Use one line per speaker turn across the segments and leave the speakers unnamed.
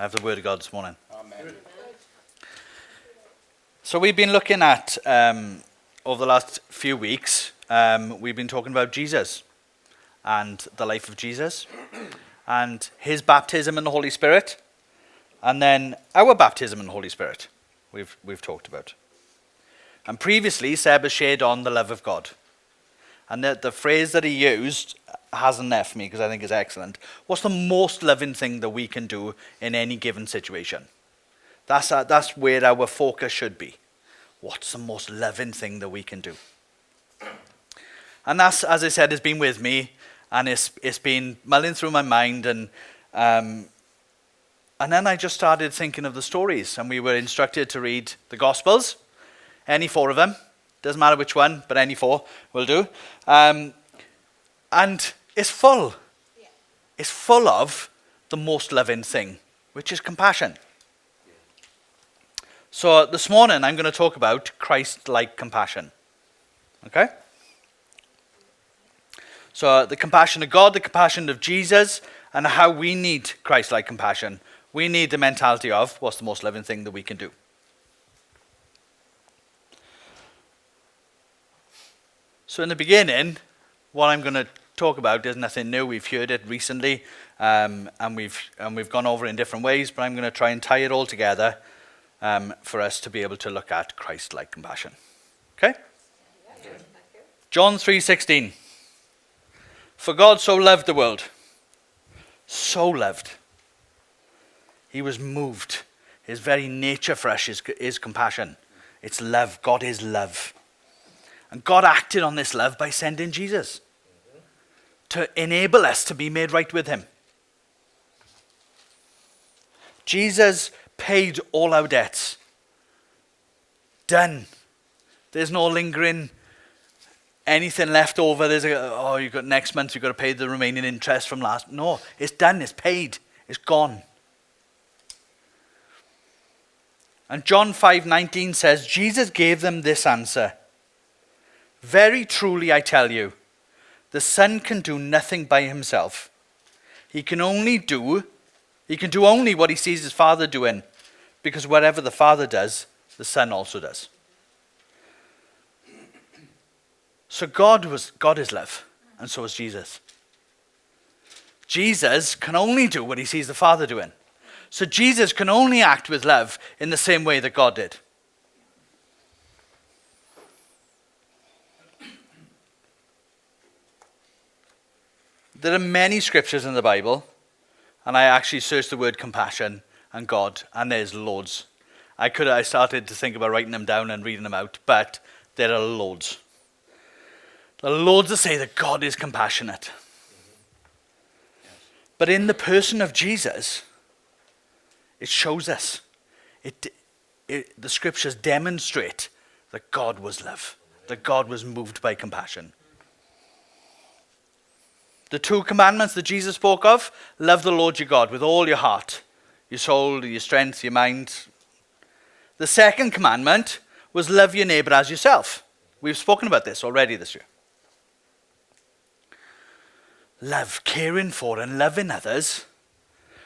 I have the Word of God this morning.
Amen.
So we've been looking at, over the last few weeks, we've been talking about Jesus and the life of Jesus and his baptism in the Holy Spirit, and then our baptism in the Holy Spirit we've talked about. And previously, Seb has shared on the love of God. And the phrase that he used hasn't left me because I think it's excellent. What's the most loving thing that we can do in any given situation? That's where our focus should be. What's the most loving thing that we can do? And that's, as I said, has been with me, and it's been mulling through my mind, and then I just started thinking of the stories, and we were instructed to read the Gospels, any four of them. Doesn't matter which one, but any four will do. And it's full. Yeah. It's full of the most loving thing, which is compassion. So this morning I'm going to talk about Christ-like compassion. Okay? So the compassion of God, the compassion of Jesus, and how we need Christ-like compassion. We need the mentality of what's the most loving thing that we can do. So in the beginning, what I'm going to talk about is nothing new. We've heard it recently, and we've gone over it in different ways, but I'm going to try and tie it all together for us to be able to look at Christ-like compassion. Okay? John 3:16. For God so loved the world, so loved. He was moved. His very nature for us is compassion. It's love. God is love. And God acted on this love by sending Jesus to enable us to be made right with him. Jesus paid all our debts. Done. There's no lingering anything left over. You've got next month, you've got to pay the remaining interest from last. No, it's done. It's paid. It's gone. And John 5:19 says, Jesus gave them this answer. Very truly I tell you, the Son can do nothing by himself. He can do only what he sees his Father doing, because whatever the Father does, the Son also does. So God is love, and so is Jesus. Jesus can only do what he sees the Father doing. So Jesus can only act with love in the same way that God did. There are many scriptures in the Bible, and I actually searched the word compassion and God, and there's loads. I started to think about writing them down and reading them out, but there are loads. There are loads that say that God is compassionate. But in the person of Jesus, it shows us. The scriptures demonstrate that God was love, that God was moved by compassion. The two commandments that Jesus spoke of, love the Lord your God with all your heart, your soul, your strength, your mind. The second commandment was love your neighbor as yourself. We've spoken about this already this year. Love, caring for and loving others,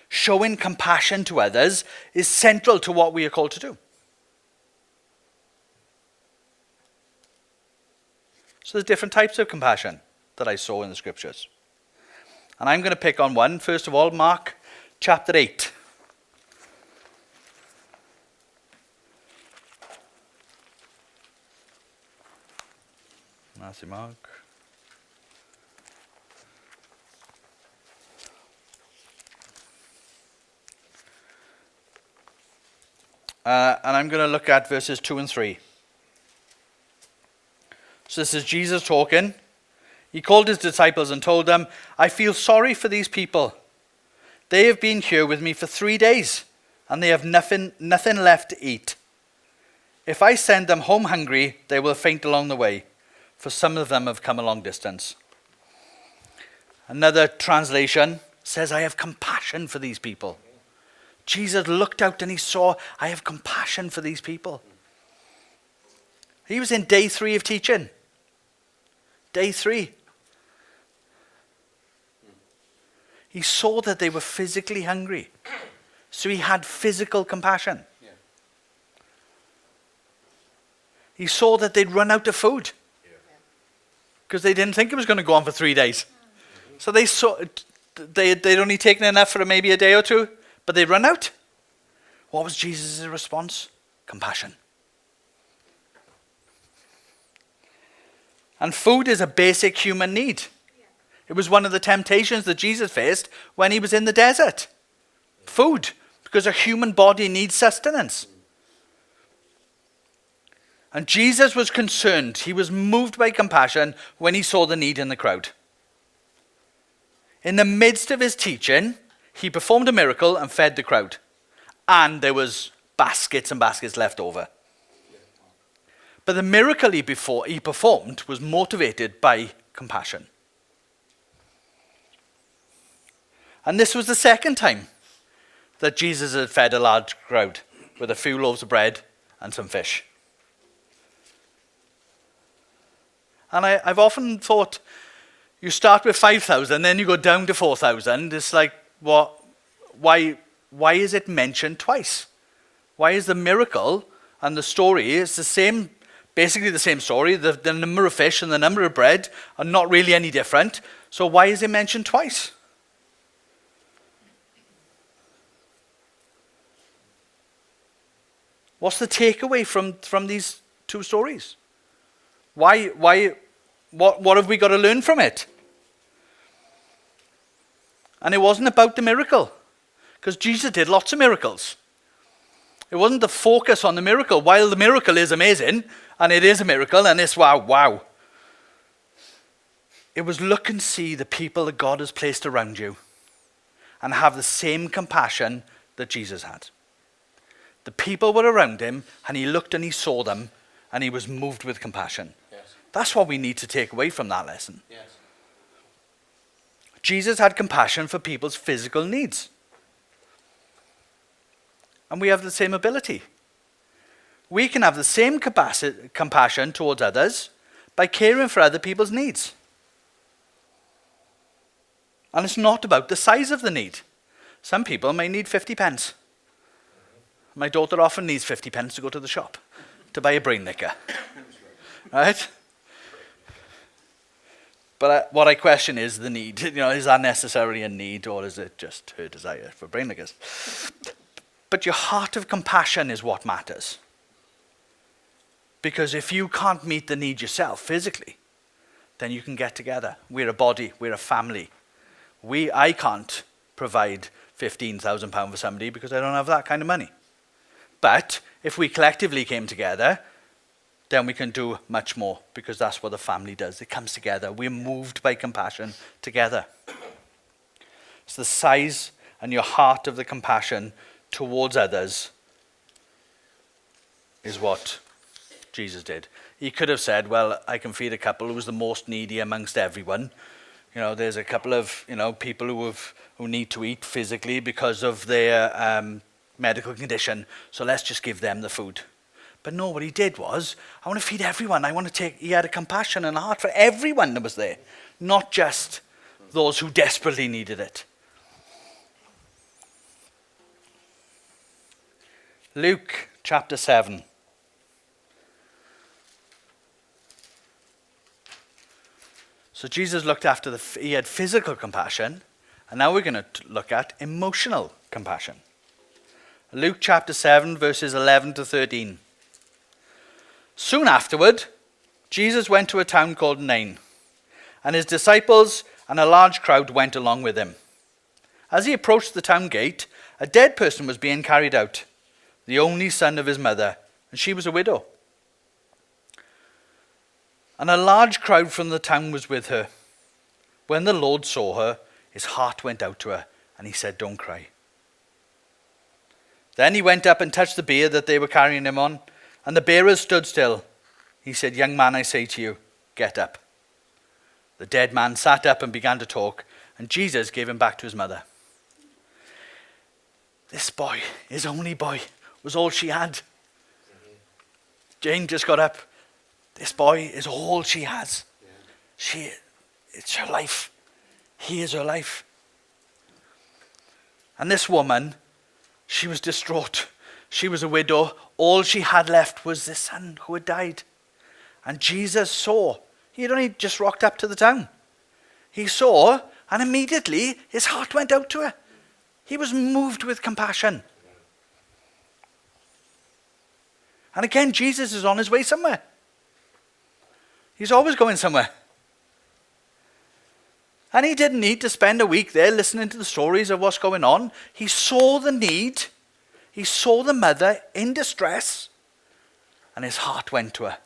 showing compassion to others is central to what we are called to do. So there's different types of compassion that I saw in the scriptures. And I'm going to pick on one. First of all, Mark chapter 8. Matthew, Mark. And I'm going to look at verses 2 and 3. So this is Jesus talking. He called his disciples and told them, I feel sorry for these people. They have been here with me for 3 days, and they have nothing left to eat. If I send them home hungry, they will faint along the way, for some of them have come a long distance. Another translation says, I have compassion for these people. Jesus looked out and he saw, I have compassion for these people. He was in day 3 of teaching. Day 3. He saw that they were physically hungry, So he had physical compassion.
Yeah.
He saw that they'd run out of food. Because they didn't think it was going to go on for 3 days. So they saw they'd only taken enough for maybe a day or two, but they'd run out. What was Jesus' response? Compassion. And food is a basic human need. It was one of the temptations that Jesus faced when he was in the desert. Food, because a human body needs sustenance. And Jesus was concerned. He was moved by compassion when he saw the need in the crowd. In the midst of his teaching, he performed a miracle and fed the crowd. And there was baskets and baskets left over. But the miracle he performed was motivated by compassion. And this was the second time that Jesus had fed a large crowd with a few loaves of bread and some fish. And I've often thought, you start with 5,000, then you go down to 4,000. It's like, what? Why is it mentioned twice? Why is the miracle and the story is the same, basically the same story? The number of fish and the number of bread are not really any different. So why is it mentioned twice? What's the takeaway from these two stories? What have we got to learn from it? And it wasn't about the miracle, because Jesus did lots of miracles. It wasn't the focus on the miracle. While the miracle is amazing, and it is a miracle, and it's wow. It was look and see the people that God has placed around you and have the same compassion that Jesus had. The people were around him, and he looked and he saw them, and he was moved with compassion.
Yes.
That's what we need to take away from that lesson.
Yes.
Jesus had compassion for people's physical needs. And we have the same ability. We can have the same compassion towards others by caring for other people's needs. And it's not about the size of the need. Some people may need 50 pence. My daughter often needs 50 pence to go to the shop to buy a brain liquor. Right? But what I question is the need. Is that necessarily a need, or is it just her desire for brain liquors? But your heart of compassion is what matters. Because if you can't meet the need yourself physically, then you can get together. We're a body, we're a family. I can't provide £15,000 for somebody because I don't have that kind of money. But if we collectively came together, then we can do much more, because that's what the family does. It comes together. We're moved by compassion together. It's the size and your heart of the compassion towards others is what Jesus did. He could have said, well, I can feed a couple who's the most needy amongst everyone. There's a couple of people who need to eat physically because of their medical condition, so let's just give them the food. But no, what he did was, I want to feed everyone. He had a compassion and a heart for everyone that was there, not just those who desperately needed it. Luke chapter 7. So Jesus looked after he had physical compassion, and now we're going to look at emotional compassion. Luke chapter 7, verses 11 to 13. Soon afterward, Jesus went to a town called Nain, and his disciples and a large crowd went along with him. As he approached the town gate, a dead person was being carried out, the only son of his mother, and she was a widow. And a large crowd from the town was with her. When the Lord saw her, his heart went out to her, and he said, "Don't cry." Then he went up and touched the bier that they were carrying him on, and the bearers stood still. He said, "Young man, I say to you, get up." The dead man sat up and began to talk, and Jesus gave him back to his mother. This boy, his only boy, was all she had. Jane just got up. This boy is all she has. It's her life. He is her life. And this woman She was distraught. She was a widow. All she had left was this son who had died. And Jesus saw. He had only just rocked up to the town. He saw, and immediately his heart went out to her. He was moved with compassion. And again, Jesus is on his way somewhere. He's always going somewhere. And he didn't need to spend a week there listening to the stories of what's going on. He saw the need. He saw the mother in distress. And his heart went to her.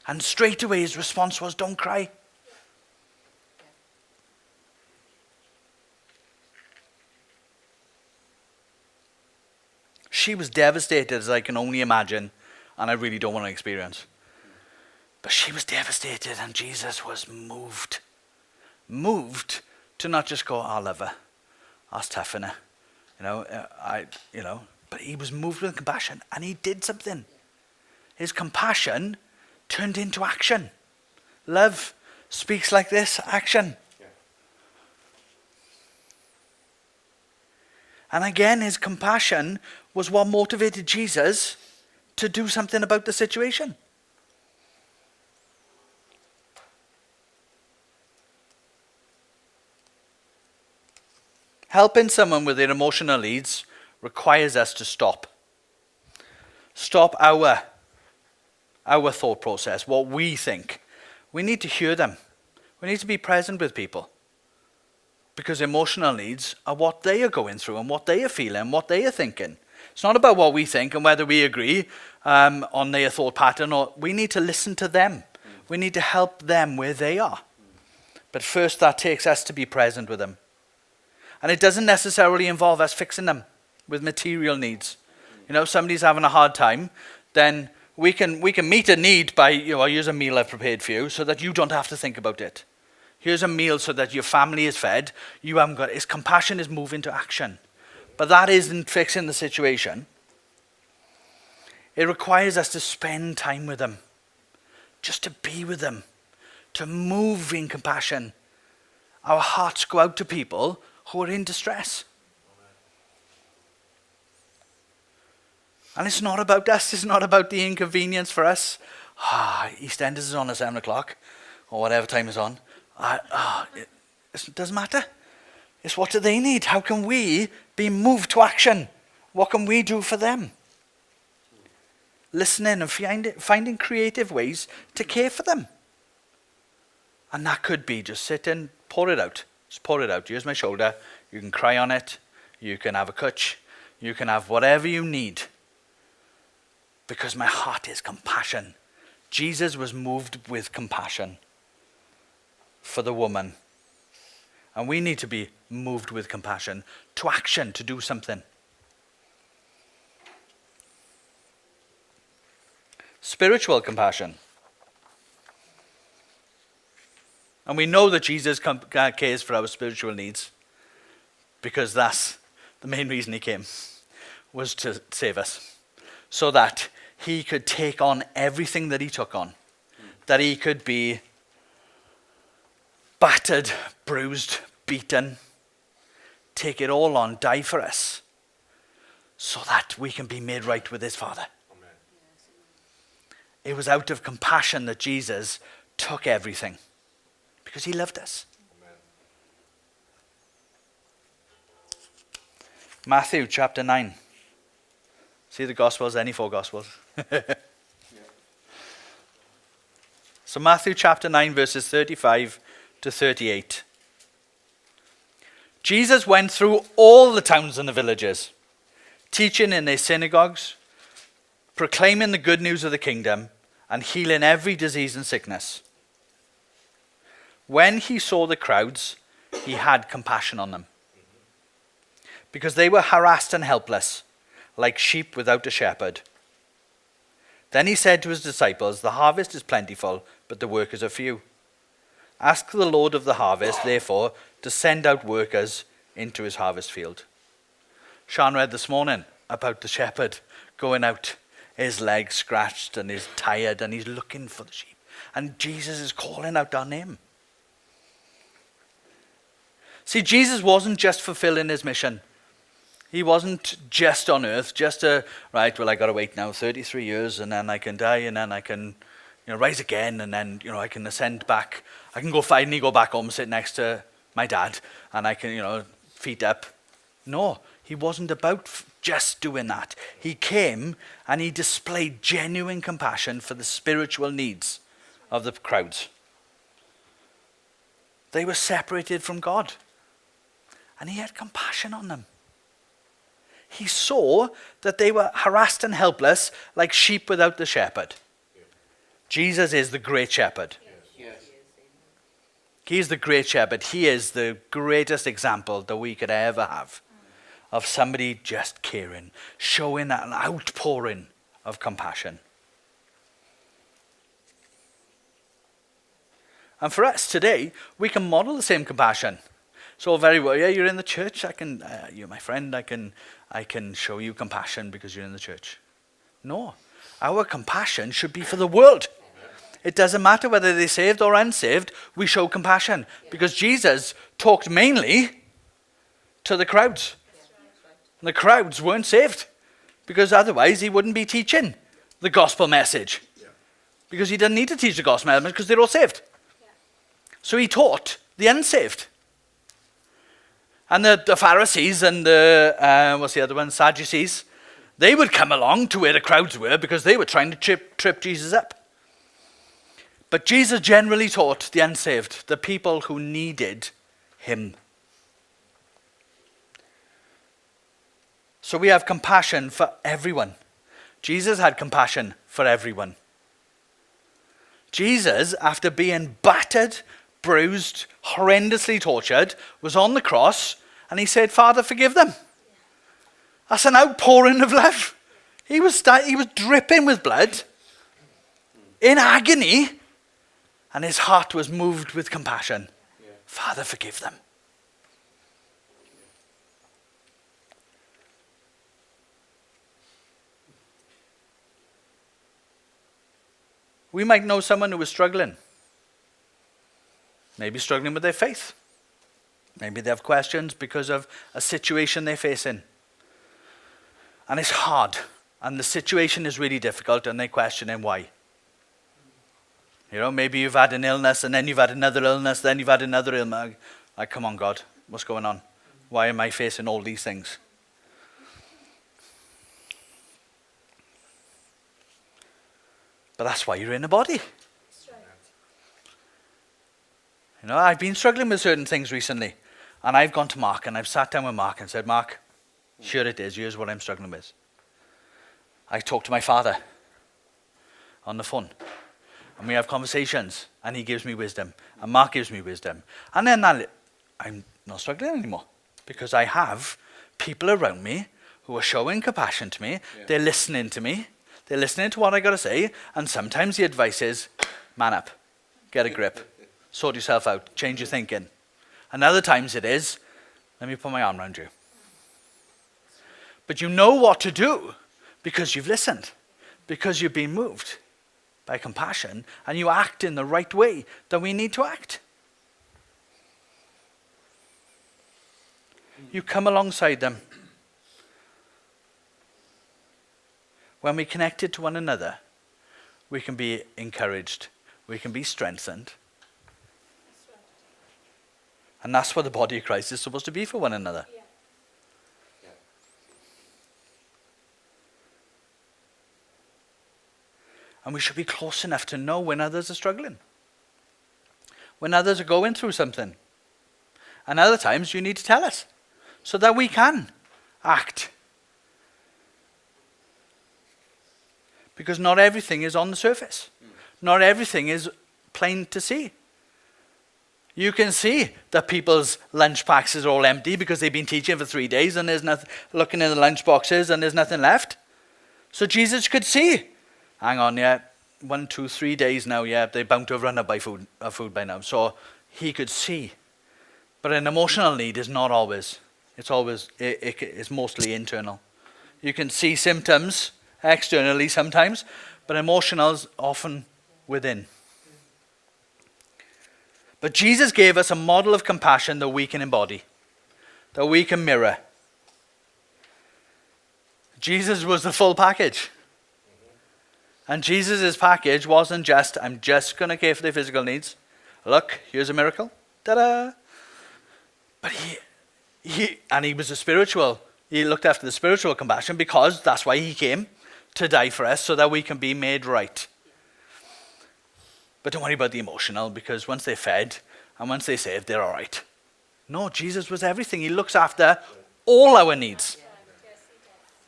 And straight away his response was, don't cry. She was devastated, as I can only imagine, and I really don't want to experience. But she was devastated, and Jesus was moved. Moved to not just go, I love her. That's tough, innit? But he was moved with compassion, and he did something. His compassion turned into action. Love speaks like this, action. Yeah. And again, his compassion was what motivated Jesus to do something about the situation. Helping someone with their emotional needs requires us to stop. Stop our thought process, what we think. We need to hear them. We need to be present with people. Because emotional needs are what they are going through and what they are feeling, what they are thinking. It's not about what we think and whether we agree on their thought pattern. Or we need to listen to them. We need to help them where they are. But first, that takes us to be present with them. And it doesn't necessarily involve us fixing them with material needs. Somebody's having a hard time, then we can meet a need by, here's a meal I've prepared for you so that you don't have to think about it. Here's a meal so that your family is fed. You haven't got it. His compassion is moving to action. But that isn't fixing the situation. It requires us to spend time with them. Just to be with them. To move in compassion. Our hearts go out to people who are in distress. And it's not about us. It's not about the inconvenience for us. EastEnders is on at 7 o'clock. Or whatever time it's on. It doesn't matter. It's what do they need? How can we be moved to action? What can we do for them? Listening and finding creative ways to care for them. And that could be just sit and pour it out. Just pour it out. Here's my shoulder. You can cry on it. You can have a cutch. You can have whatever you need. Because my heart is compassion. Jesus was moved with compassion for the woman. And we need to be moved with compassion to action, to do something. Spiritual compassion. And we know that Jesus cares for our spiritual needs because that's the main reason he came, was to save us. So that he could take on everything that he took on. That he could be battered, bruised, beaten, take it all on, die for us, so that we can be made right with his Father. Amen. It was out of compassion that Jesus took everything, because he loved us. Amen. Matthew chapter 9. See the Gospels, any four Gospels. So Matthew chapter 9 verses 35 to 38. Jesus went through all the towns and the villages, teaching in their synagogues, proclaiming the good news of the kingdom, and healing every disease and sickness. When he saw the crowds, he had compassion on them, because they were harassed and helpless, like sheep without a shepherd. Then he said to his disciples, "The harvest is plentiful, but the workers are few. Ask the Lord of the harvest, therefore, to send out workers into his harvest field." Sean read this morning about the shepherd going out, his legs scratched and he's tired and he's looking for the sheep. And Jesus is calling out our name. See, Jesus wasn't just fulfilling his mission. He wasn't just on earth, just right, well, I got to wait now 33 years and then I can die and then I can rise again and then, I can ascend back. I can finally go back home, sit next to my dad and I can, feet up. No, he wasn't about just doing that. He came and he displayed genuine compassion for the spiritual needs of the crowds. They were separated from God and he had compassion on them. He saw that they were harassed and helpless like sheep without the shepherd. Jesus is the great shepherd. He is the great shepherd. He is the greatest example that we could ever have of somebody just caring, showing that an outpouring of compassion. And for us today, we can model the same compassion. So very well, yeah, you're in the church. You're my friend. I can show you compassion because you're in the church. No, our compassion should be for the world. It doesn't matter whether they're saved or unsaved. We show compassion because Jesus talked mainly to the crowds. The crowds weren't saved because otherwise he wouldn't be teaching the gospel message. Because he didn't need to teach the gospel message because they're all saved. So he taught the unsaved. And the Pharisees and what's the other one, Sadducees, they would come along to where the crowds were because they were trying to trip Jesus up. But Jesus generally taught the unsaved, the people who needed him. So we have compassion for everyone. Jesus had compassion for everyone. Jesus, after being battered, bruised, horrendously tortured, was on the cross and he said, Father, forgive them. That's an outpouring of love. He was dripping with blood, in agony, and his heart was moved with compassion. Father, forgive them. We might know someone who is struggling. Maybe struggling with their faith. Maybe they have questions because of a situation they're facing. And it's hard. And the situation is really difficult and they're questioning why. Maybe you've had an illness and then you've had another illness, then you've had another illness. Like, come on, God, what's going on? Why am I facing all these things? But that's why you're in a body. I've been struggling with certain things recently. And I've gone to Mark and I've sat down with Mark and said, Mark, sure it is. Here's what I'm struggling with. I talk to my father on the phone. And we have conversations. And he gives me wisdom. And Mark gives me wisdom. And then I'm not struggling anymore. Because I have people around me who are showing compassion to me. Yeah. They're listening to me. They're listening to what I got to say. And sometimes the advice is, man up. Get a grip. Sort yourself out. Change your thinking. And other times it is, let me put my arm around you. But you know what to do because you've listened. Because you've been moved by compassion. And you act in the right way that we need to act. You come alongside them. When we're connected to one another, we can be encouraged. We can be strengthened. And that's what the body of Christ is supposed to be for one another. Yeah. Yeah. And we should be close enough to know when others are struggling. When others are going through something. And other times you need to tell us so that we can act. Because not everything is on the surface. Not everything is plain to see. You can see that people's lunch packs are all empty because they've been teaching for 3 days and there's nothing, looking in the lunch boxes and there's nothing left. So Jesus could see, hang on, 1, 2, 3 days now, they're bound to have run out of food by now. So he could see. But an emotional need is not always. It's mostly internal. You can see symptoms externally sometimes, but emotional is often within. But Jesus gave us a model of compassion that we can embody, that we can mirror. Jesus was the full package. And Jesus' package wasn't just, I'm just going to care for their physical needs. Look, here's a miracle. Ta-da! But he was a spiritual. He looked after the spiritual compassion because that's why he came to die for us, so that we can be made right. But don't worry about the emotional, because once they're fed and once they're saved, they're all right. No, Jesus was everything. He looks after all our needs.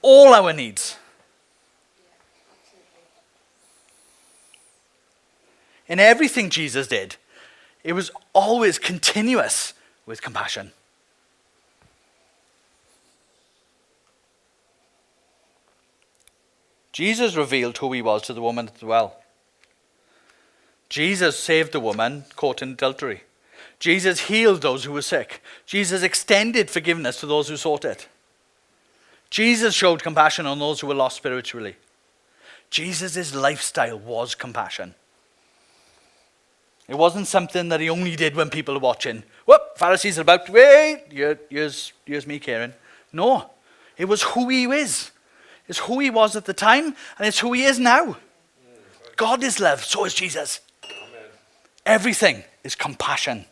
All our needs. In everything Jesus did, it was always continuous with compassion. Jesus revealed who he was to the woman at the well. Jesus saved the woman caught in adultery. Jesus healed those who were sick. Jesus extended forgiveness to those who sought it. Jesus showed compassion on those who were lost spiritually. Jesus' lifestyle was compassion. It wasn't something that he only did when people were watching. Whoop, Pharisees are about to wait. Here's me caring. No, it was who he is. It's who he was at the time, and it's who he is now. God is love, so is Jesus. Amen. Everything is compassion.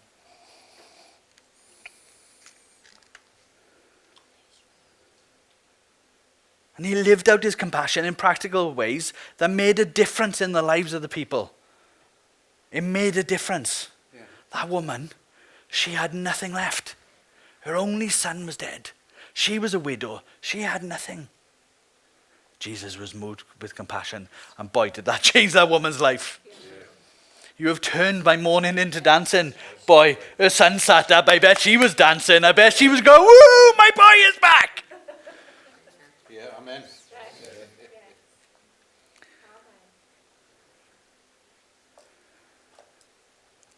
And he lived out his compassion in practical ways that made a difference in the lives of the people. It made a difference. Yeah. That woman, she had nothing left. Her only son was dead. She was a widow. She had nothing. Jesus was moved with compassion. And boy, did that change that woman's life. Yeah. You have turned my mourning into dancing. Boy, her son sat up. I bet she was dancing. I bet she was going, woo, my boy is back.
Yeah, amen.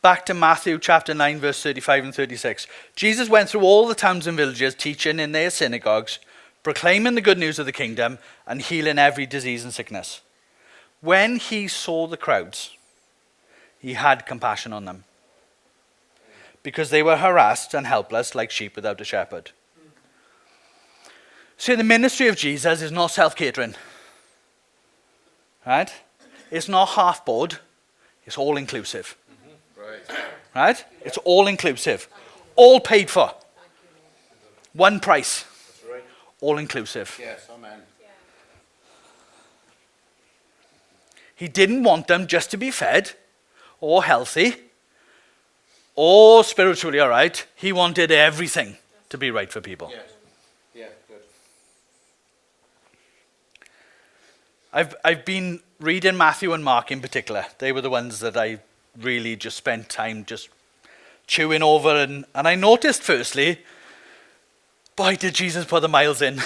Back to Matthew chapter 9, verse 35 and 36. Jesus went through all the towns and villages, teaching in their synagogues, proclaiming the good news of the kingdom, and healing every disease and sickness. When he saw the crowds, he had compassion on them, because they were harassed and helpless like sheep without a shepherd. See, the ministry of Jesus is not self-catering. Right? It's not half-board. It's all-inclusive. Right? It's all-inclusive. All paid for. One price. All-inclusive.
Yes, amen.
He didn't want them just to be fed or healthy or spiritually all right. He wanted everything to be right for people.
Yes. Yeah, good.
I've been reading Matthew and Mark in particular. They were the ones that I really just spent time just chewing over. And I noticed firstly, boy, did Jesus put the miles in.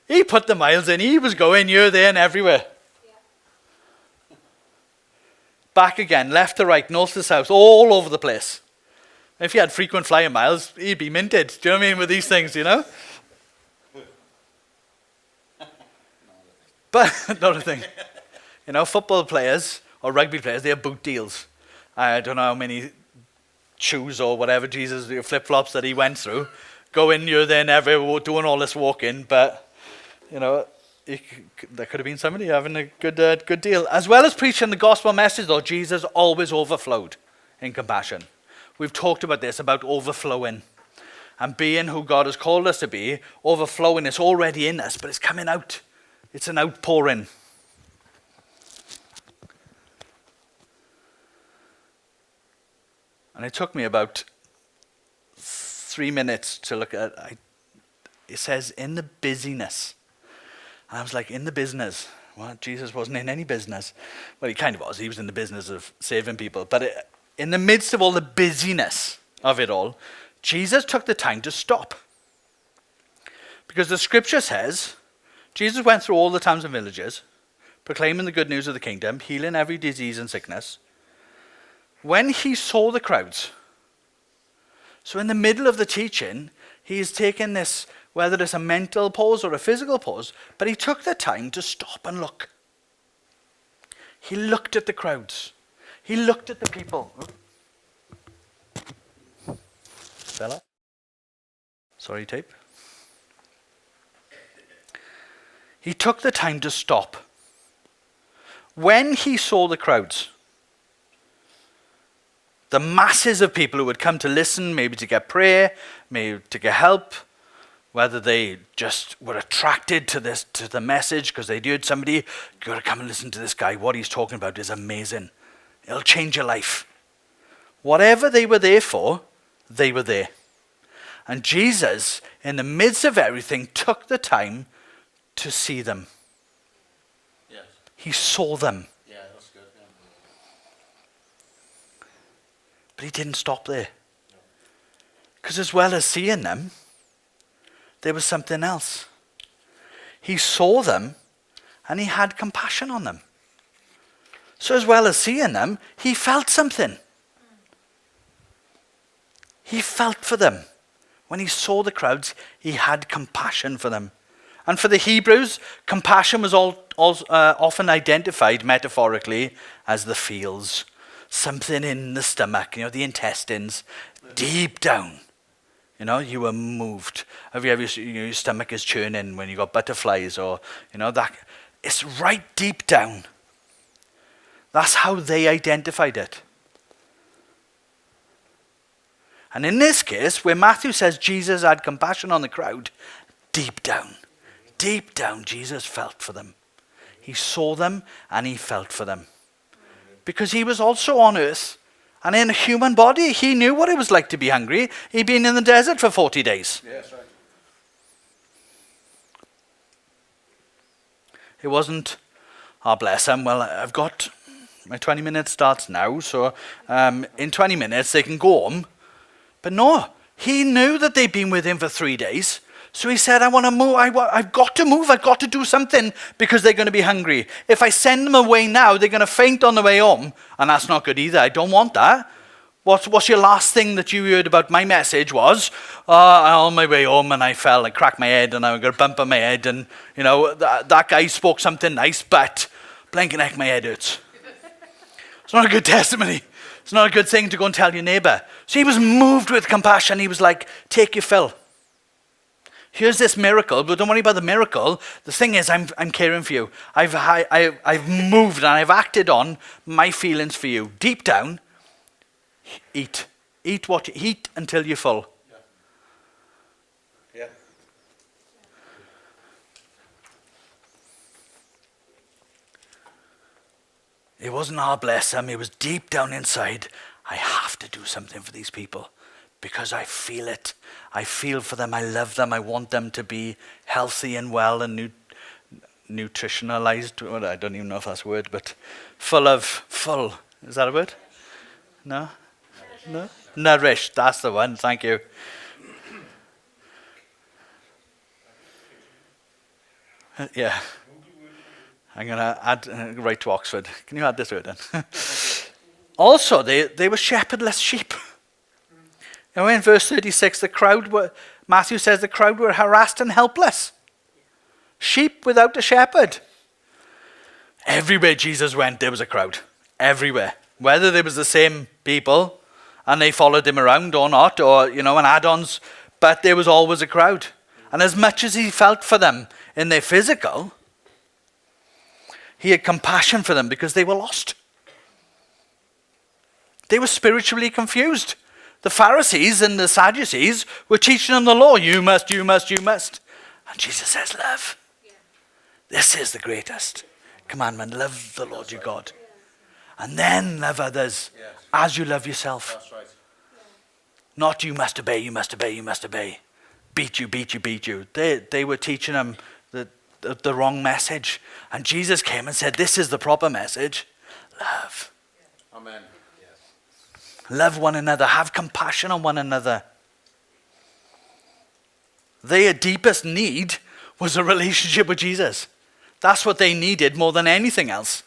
He put the miles in. He was going here, there, and everywhere. Yeah. Back again, left to right, north to south, all over the place. If he had frequent flyer miles, he'd be minted. Do you know what I mean with these things, you know? But another thing, you know, football players or rugby players, they have boot deals. I don't know how many shoes or whatever, Jesus, flip-flops that he went through. Going here, there, and everywhere, doing all this walking. But, you know, there could have been somebody having a good deal. As well as preaching the gospel message, though, Jesus always overflowed in compassion. We've talked about this, about overflowing. And being who God has called us to be, overflowing is already in us, but it's coming out. It's an outpouring. And it took me about 3 minutes to look at it. It says, in the busyness. And I was like, in the business. Well, Jesus wasn't in any business. Well, he kind of was. He was in the business of saving people. But in the midst of all the busyness of it all, Jesus took the time to stop. Because the scripture says, Jesus went through all the towns and villages, proclaiming the good news of the kingdom, healing every disease and sickness. When he saw the crowds, so in the middle of the teaching, he's taken this, whether it's a mental pause or a physical pause, but he took the time to stop and look. He looked at the crowds. He looked at the people. Bella? Sorry, tape. He took the time to stop. When he saw the crowds, the masses of people who would come to listen, maybe to get prayer, maybe to get help, whether they just were attracted to the message because they'd heard somebody, you got to come and listen to this guy. What he's talking about is amazing. It'll change your life. Whatever they were there for, they were there. And Jesus, in the midst of everything, took the time to see them.
Yes.
He saw them.
Yeah, that's good. Yeah.
But he didn't stop there. Because as well as seeing them, there was something else. He saw them and he had compassion on them. So as well as seeing them, he felt something. He felt for them. When he saw the crowds, he had compassion for them. And for the Hebrews, compassion was often identified metaphorically as the feels. Something in the stomach, the intestines, deep down. You were moved. Have you ever, your stomach is churning when you got butterflies or, that. It's right deep down. That's how they identified it. And in this case, where Matthew says Jesus had compassion on the crowd, deep down, Jesus felt for them. He saw them and he felt for them. Because he was also on earth. And in a human body, he knew what it was like to be hungry. He'd been in the desert for 40 days.
Yeah, that's right.
It wasn't, bless him, well, I've got, my 20 minutes starts now, so in 20 minutes they can go home. But no, he knew that they'd been with him for 3 days. So he said, I want to move. I've got to move. I've got to do something because they're going to be hungry. If I send them away now, they're going to faint on the way home. And that's not good either. I don't want that. What's your last thing that you heard about my message was, on my way home and I fell, I cracked my head and I got a bump on my head. And, that guy spoke something nice, but blinking heck, my head hurts. It's not a good testimony. It's not a good thing to go and tell your neighbor. So he was moved with compassion. He was like, take your fill. Here's this miracle, but don't worry about the miracle. The thing is, I'm caring for you. I've moved and I've acted on my feelings for you. Deep down, eat. Eat until you're full.
Yeah.
It wasn't, bless them. It was deep down inside. I have to do something for these people. Because I feel it. I feel for them. I love them. I want them to be healthy and well and nutritionalized. Well, I don't even know if that's a word, but full. Is that a word? No? No? Nourished. That's the one. Thank you. Yeah. I'm going to add right to Oxford. Can you add this word then? Also, they were shepherdless sheep. In verse 36, Matthew says the crowd were harassed and helpless. Sheep without a shepherd. Everywhere Jesus went, there was a crowd. Everywhere. Whether there was the same people and they followed him around or not, or, and add-ons, but there was always a crowd. And as much as he felt for them in their physical, he had compassion for them because they were lost. They were spiritually confused. The Pharisees and the Sadducees were teaching them the law. You must. And Jesus says, love. Yeah. This is the greatest commandment. Love the Lord your God. And then love others as you love yourself.
That's right.
Not you must obey. Beat you. They were teaching them the wrong message. And Jesus came and said, this is the proper message. Love.
Amen.
Love one another. Have compassion on one another. Their deepest need was a relationship with Jesus. That's what they needed more than anything else.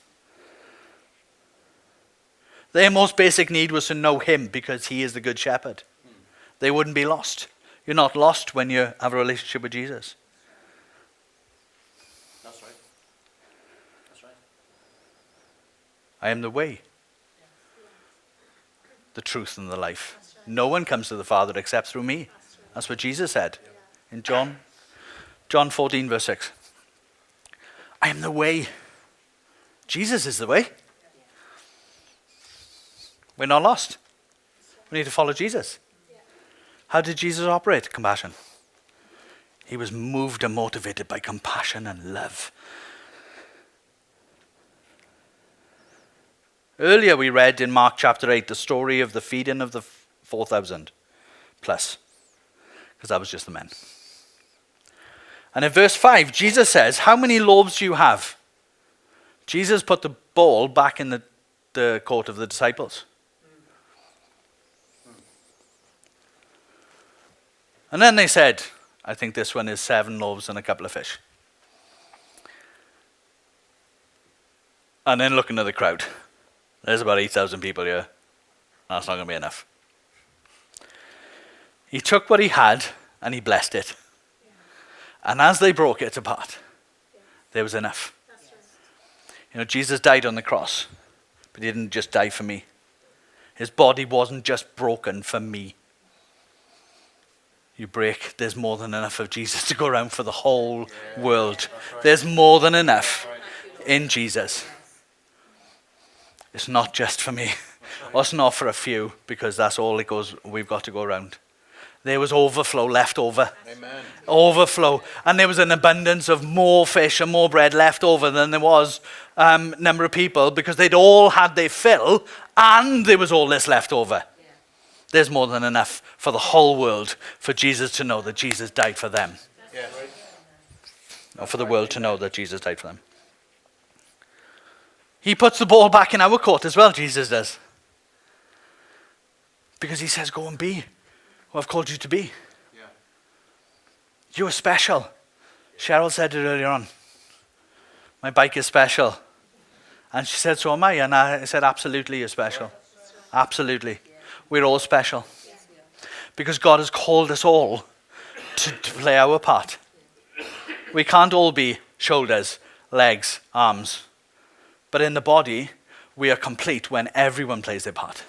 Their most basic need was to know him because he is the good shepherd. They wouldn't be lost. You're not lost when you have a relationship with Jesus.
That's right. That's right.
I am the way, the truth, and the life. No one comes to the Father except through me. That's what Jesus said in John 14, verse 6. I am the way. Jesus is the way. We're not lost. We need to follow Jesus. How did Jesus operate? Compassion. He was moved and motivated by compassion and love. Earlier we read in Mark chapter 8 the story of the feeding of the 4,000 plus, because that was just the men. And in verse 5, Jesus says, how many loaves do you have? Jesus put the ball back in the court of the disciples. And then they said, I think this one is 7 loaves and a couple of fish. And then looking at the crowd, there's about 8,000 people here. That's not going to be enough. He took what he had and he blessed it. And as they broke it apart, there was enough. You know, Jesus died on the cross, but he didn't just die for me. His body wasn't just broken for me. You break, there's more than enough of Jesus to go around for the whole world. There's more than enough in Jesus. It's not just for me. Or it's not for a few, because that's all we've got to go around. There was overflow left over.
Amen.
Overflow. And there was an abundance of more fish and more bread left over than there was number of people, because they'd all had their fill and there was all this left over. Yeah. There's more than enough for the whole world for Jesus to know that Jesus died for them.
Yeah.
Or for the world to know that Jesus died for them. He puts the ball back in our court as well, Jesus does. Because he says, go and be who I've called you to be.
Yeah.
You are special. Cheryl said it earlier on. My bike is special. And she said, so am I. And I said, absolutely, you're special. Absolutely. We're all special. Because God has called us all to play our part. We can't all be shoulders, legs, arms. But in the body, we are complete when everyone plays their part.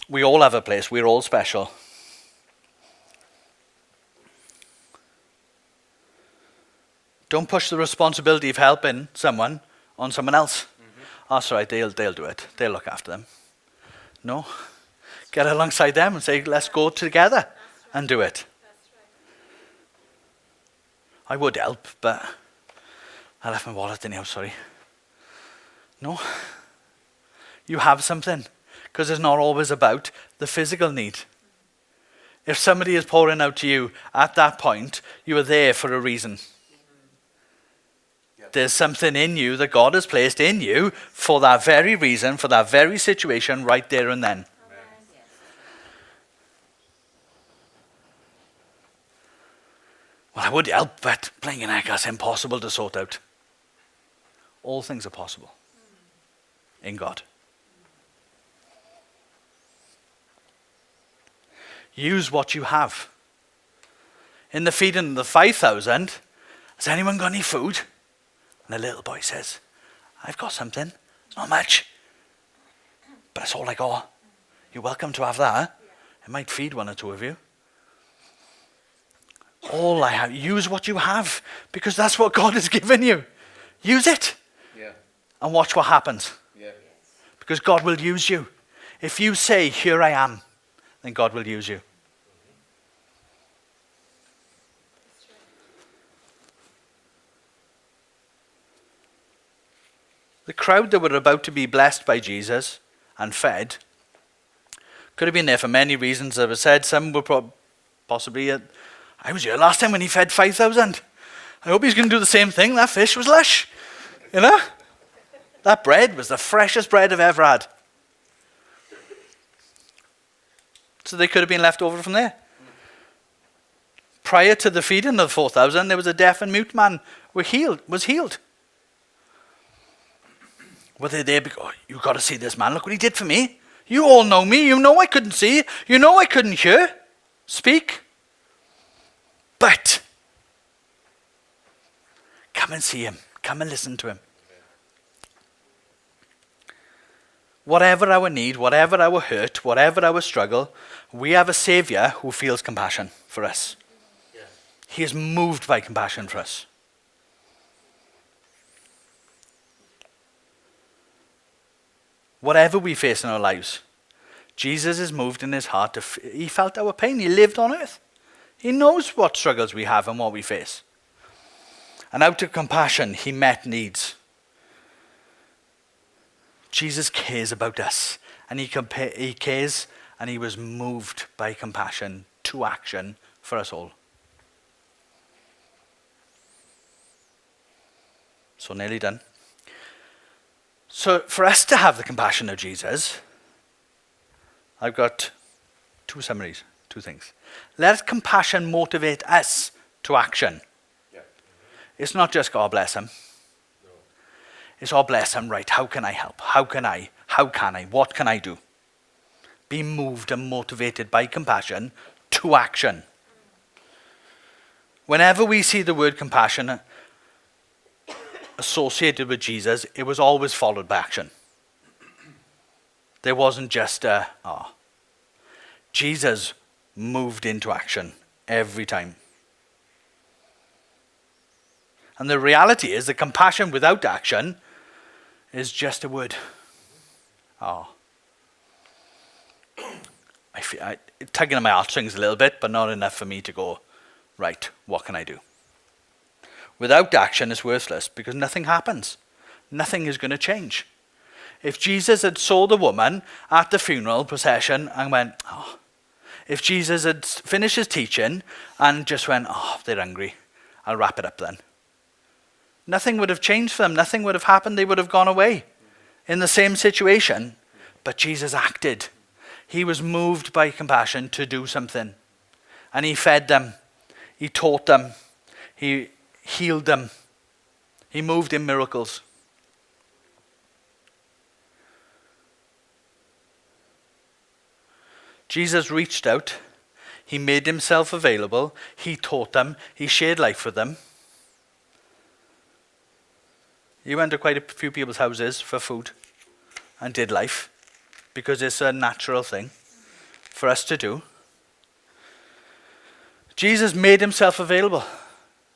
We all have a place. We're all special. Don't push the responsibility of helping someone on someone else. That's right, they'll do it. They'll look after them. No. Get alongside them and say, let's go together and do it. I would help, but I left my wallet in the house, sorry. No. You have something. Because it's not always about the physical need. If somebody is pouring out to you at that point, you are there for a reason. There's something in you that God has placed in you for that very reason, for that very situation, right there and then. Well, I would help, but playing an egg is impossible to sort out. All things are possible in God. Use what you have. In the feeding of the 5,000, has anyone got any food? And the little boy says, I've got something. It's not much, but it's all I got. You're welcome to have that. It might feed one or two of you. All I have, use what you have, because that's what God has given you. Use it.
Yeah.
And watch what happens.
Yeah.
Because God will use you. If you say, here I am, then God will use you. The crowd that were about to be blessed by Jesus and fed could have been there for many reasons. As I said, some were possibly, I was here last time when he fed 5,000. I hope he's going to do the same thing. That fish was lush. You know? That bread was the freshest bread I've ever had. So they could have been left over from there. Prior to the feeding of 4,000, there was a deaf and mute man was healed. Were they there because, oh, you got to see this man, look what he did for me. You all know me, you know I couldn't see, you know I couldn't hear, speak. But, come and see him, come and listen to him. Whatever our need, whatever our hurt, whatever our struggle, we have a Saviour who feels compassion for us. He is moved by compassion for us. whatever we face in our lives, Jesus is moved in his heart. He felt our pain. He lived on earth. He knows what struggles we have and what we face. And out of compassion, he met needs. Jesus cares about us. And he cares, and he was moved by compassion to action for us all. So nearly done. So for us to have the compassion of Jesus, I've got two summaries, two things. Let compassion motivate us to action.
Yeah.
It's not just God bless him.
No.
It's all bless him, right? How can I help? How can I? What can I do? Be moved and motivated by compassion to action. Whenever we see the word compassion associated with Jesus, it was always followed by action. There wasn't just Jesus moved into action every time. And the reality is that compassion without action is just a word. I feel tugging at my heartstrings a little bit, but not enough for me to go, right, what can I do? Without action, it's worthless because nothing happens. Nothing is going to change. If Jesus had saw the woman at the funeral procession and went, if Jesus had finished his teaching and just went, they're hungry, I'll wrap it up then. Nothing would have changed for them. Nothing would have happened. They would have gone away in the same situation. But Jesus acted. He was moved by compassion to do something. And he fed them. He taught them. He healed them. He moved in miracles. Jesus reached out. He made himself available. He taught them. He shared life with them. He went to quite a few people's houses for food and did life because it's a natural thing for us to do. Jesus made himself available.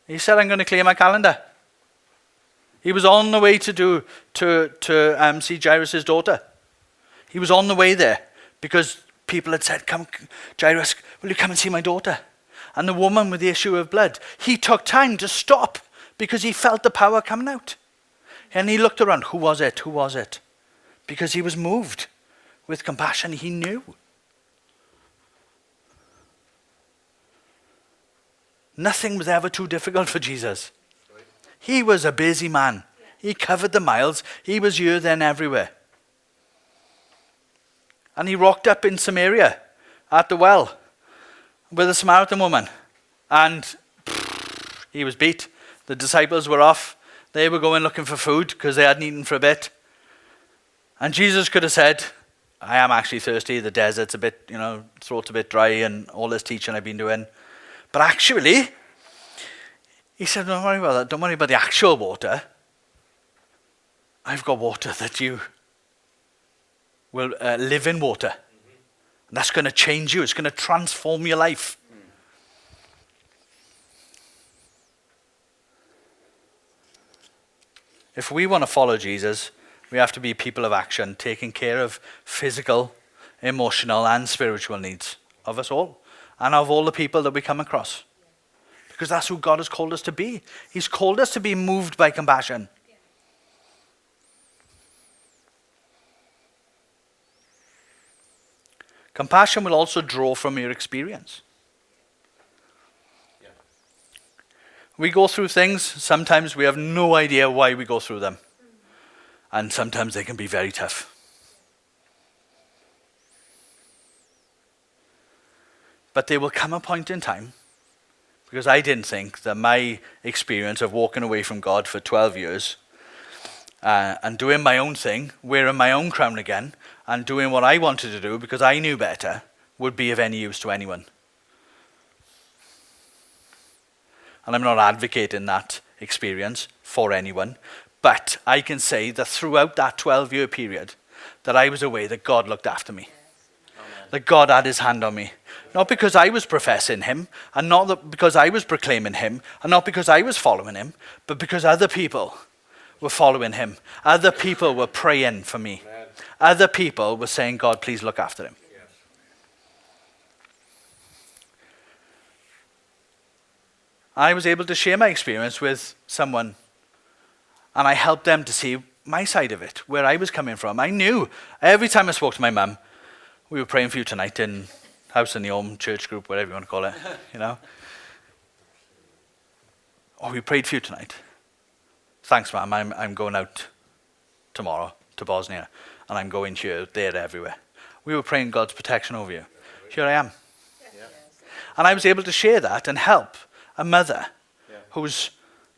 He said, I'm going to clear my calendar. He was on the way to see Jairus' daughter. He was on the way there because people had said, come, Jairus, will you come and see my daughter? And the woman with the issue of blood, he took time to stop because he felt the power coming out. And he looked around, who was it? Who was it? Because he was moved with compassion. He knew. Nothing was ever too difficult for Jesus. He was a busy man. He covered the miles. He was here, then, everywhere. And he rocked up in Samaria at the well with a Samaritan woman. And he was beat. The disciples were off. They were going looking for food because they hadn't eaten for a bit. And Jesus could have said, I am actually thirsty. The desert's a bit, throat's a bit dry and all this teaching I've been doing. But actually, he said, don't worry about that. Don't worry about the actual water. I've got water that you will live in water. And that's going to change you. It's going to transform your life. If we want to follow Jesus, we have to be people of action, taking care of physical, emotional, and spiritual needs of us all. And of all the people that we come across. Because that's who God has called us to be. He's called us to be moved by compassion. Compassion will also draw from your experience.
Yeah.
We go through things, sometimes we have no idea why we go through them. And sometimes they can be very tough. But there will come a point in time, because I didn't think that my experience of walking away from God for 12 years and doing my own thing, wearing my own crown again, and doing what I wanted to do because I knew better, would be of any use to anyone. And I'm not advocating that experience for anyone, but I can say that throughout that 12-year period that I was away, that God looked after me. That God had his hand on me. Not because I was professing him, and not because I was proclaiming him, and not because I was following him, but because other people were following him. Other people were praying for me. other people were saying, God, please look after him.
Yes.
I was able to share my experience with someone, and I helped them to see my side of it, where I was coming from. I knew every time I spoke to my mum, we were praying for you tonight in House in the Home, church group, whatever you want to call it, you know. Oh, we prayed for you tonight. Thanks, ma'am. I'm going out tomorrow to Bosnia, and I'm going here, there, everywhere. We were praying God's protection over you. Here I am.
Yeah.
And I was able to share that and help a mother
Yeah.
whose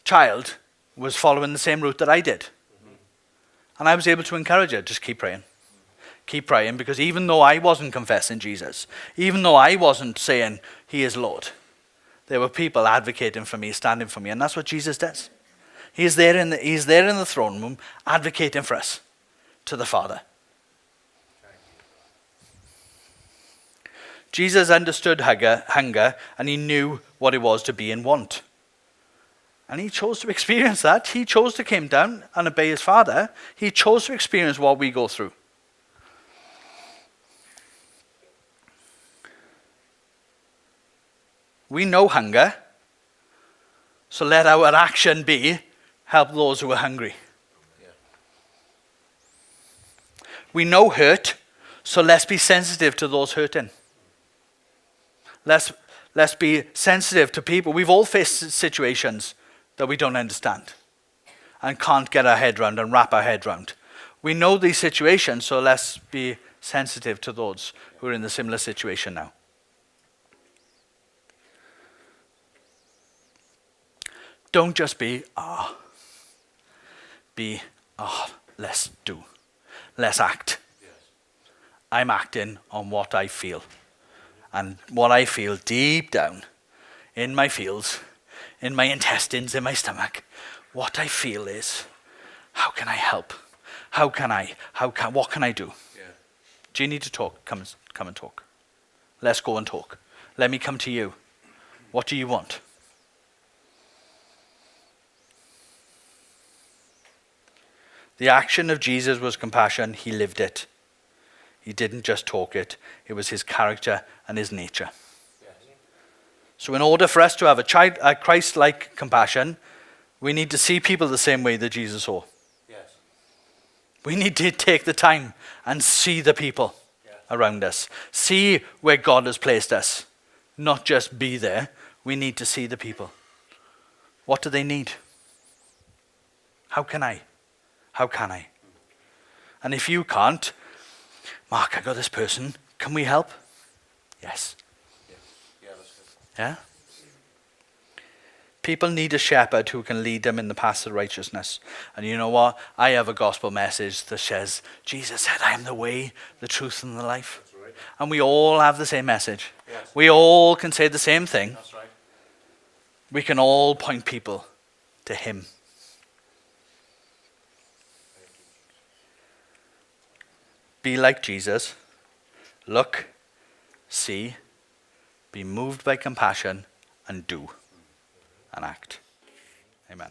child was following the same route that I did. And I was able to encourage her, just keep praying. Keep praying, because even though I wasn't confessing Jesus, even though I wasn't saying he is Lord, there were people advocating for me, standing for me, and that's what Jesus does. He's there in the throne room, advocating for us to the Father. Jesus understood hunger, and he knew what it was to be in want. And he chose to experience that. He chose to come down and obey his Father. He chose to experience what we go through. We know hunger, so let our action be help those who are hungry.
Yeah.
We know hurt, so let's be sensitive to those hurting. Let's be sensitive to people. We've all faced situations that we don't understand and can't get our head round and wrap our head round. We know these situations, so let's be sensitive to those who are in the similar situation now. Don't just be, let's do. Let's act.
Yes.
I'm acting on what I feel. And what I feel deep down in my feels, in my intestines, in my stomach, what I feel is, how can I help? What can I do?
Yeah.
Do you need to talk? Come and talk. Let's go and talk. Let me come to you. What do you want? The action of Jesus was compassion. He lived it. He didn't just talk it. It was his character and his nature.
Yes.
So in order for us to have a Christ-like compassion, we need to see people the same way that Jesus saw.
Yes.
We need to take the time and see the people around us. See where God has placed us. Not just be there. We need to see the people. What do they need? How can I? How can I? And if you can't, Mark, I got this person. Can we help? Yes.
Yeah. Yeah, that's good.
Yeah? People need a shepherd who can lead them in the path of righteousness. And you know what? I have a gospel message that says, Jesus said, I am the way, the truth, and the life.
That's right.
And we all have the same message.
Yes.
We all can say the same thing.
That's right.
We can all point people to him. Be like Jesus. Look, see, be moved by compassion, and do and act. Amen.